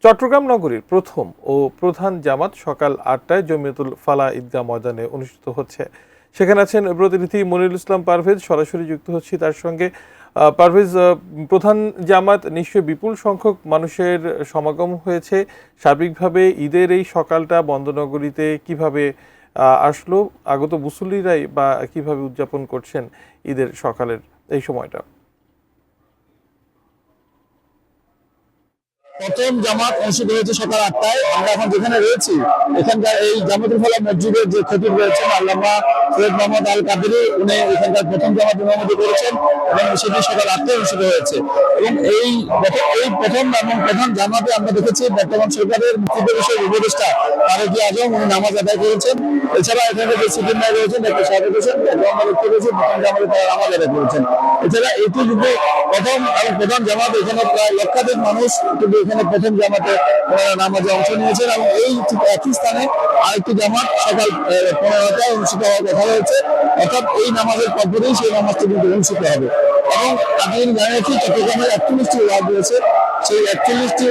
চট্টগ্রাম নগরীর প্রথম ও প্রধান জামাত সকাল ৮টায় জমিয়তুল ফালাহ ঈদগাহ ময়দানে অনুষ্ঠিত হচ্ছে। সেখানে আছেন প্রতিনিধি মনিরুল ইসলাম পারভেজ, সরাসরি যুক্ত হচ্ছি তার সঙ্গে। পারভেজ, প্রধান জামাত নিশ্চয়ই বিপুল সংখ্যক মানুষের সমাগম হয়েছে। সার্বিকভাবে ঈদের এই সকালটা বন্দনগরীতে কিভাবে আসলো, আগত মুসল্লিরাই বা কিভাবে উদযাপন করছেন ঈদের সকালের এই সময়টা? প্রথম জামাত অনুষ্ঠিত হয়েছে সকাল ৮টায়। আমরা এখন যেখানে রয়েছি, এখানকার এই জামাতুল ফালাহ মসজিদের যে খতিব রয়েছেন আল্লামা সৈয়দ মোহাম্মদ আল কাদেরী, উনি এখানকার প্রথম জামাত ইমামতি করেছেন এবং সেটি সকাল ৮টায় অনুষ্ঠিত হয়েছে। এবং এই প্রথম এবং প্রধান জামাতে আমরা দেখেছি বর্তমান সরকারের মুক্তিযুদ্ধ বিষয়ক উপদেষ্টা তারেক আজম, উনি নামাজ আদায় করেছেন। এছাড়া এখানে যে সিদ্দিক ভাই রয়েছেন, ডক্টর সাহেব হোসেন, রয়েছে প্রথম জামাতে তারা নামাজ আদায় করেছেন। এছাড়া এটি কিন্তু প্রথম এবং প্রধান জামাত, এখানে প্রায় লক্ষাধিক মানুষ কিন্তু এখানে প্রথম জামাতে নামাজে অংশ নিয়েছেন এবং এই ঠিক একই স্থানে আরেকটি জামাত সকাল ১৫টায় অনুষ্ঠিত হওয়ার কথা রয়েছে। অর্থাৎ এই নামাজের পরপরই সেই নামাজটি কিন্তু অনুষ্ঠিত হবে। এবং আপনি জানিয়েছি চট্টগ্রামের ৪১টি ওয়ার্ড রয়েছে, সেই ৪১টি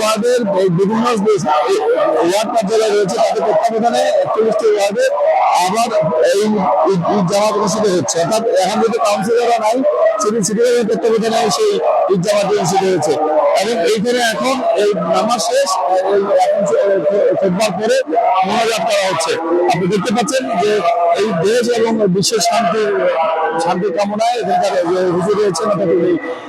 ওয়ার্ডের বিভিন্ন ওয়ার্ড কার্যালয় রয়েছে, তাদের তত্ত্বাবধানে ৪১টি ওয়ার্ডে আবার এই ঈদ জামাত অনুষ্ঠিত হচ্ছে। অর্থাৎ এখন যদি কাউন্সিলররা নাই, সিটি তত্ত্বাবধানে সেই ঈদ জামাত অনুষ্ঠিত হয়েছে। এবং এইখানে এখন এই নামাজ শেষ, খুতবার পরে মোনাজাত করা হচ্ছে। আপনি দেখতে পাচ্ছেন যে এই দেশ এবং বিশ্বের শান্তি কামনায় এখানকার হুজুর রয়েছেন,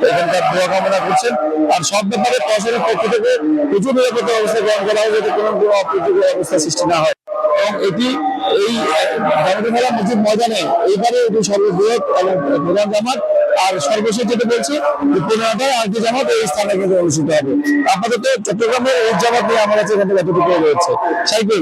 এখানকার দোয়া কামনা করছেন। আর সব ব্যাপারে প্রশাসনের পক্ষ থেকে প্রচুর নিরাপত্তা ব্যবস্থা গ্রহণ করা হয় যাতে কোনো অপ্রীতিকর অবস্থা সৃষ্টি না হয়। এবং এটি এই জামাতুল ফালাহ মসজিদ ময়দানে এইবারে এটি সর্ববৃহৎ এবং প্রধান জামাত। আর সর্বশেষ যেটা বলছি যে ১৫টায় আরেকটি জামাত এই স্থানে কিন্তু অনুষ্ঠিত হবে। আপাতত চট্টগ্রামের এই জামাত নিয়ে আমার কাছে এখান থেকে এতটুকু রয়েছে। সাইকেল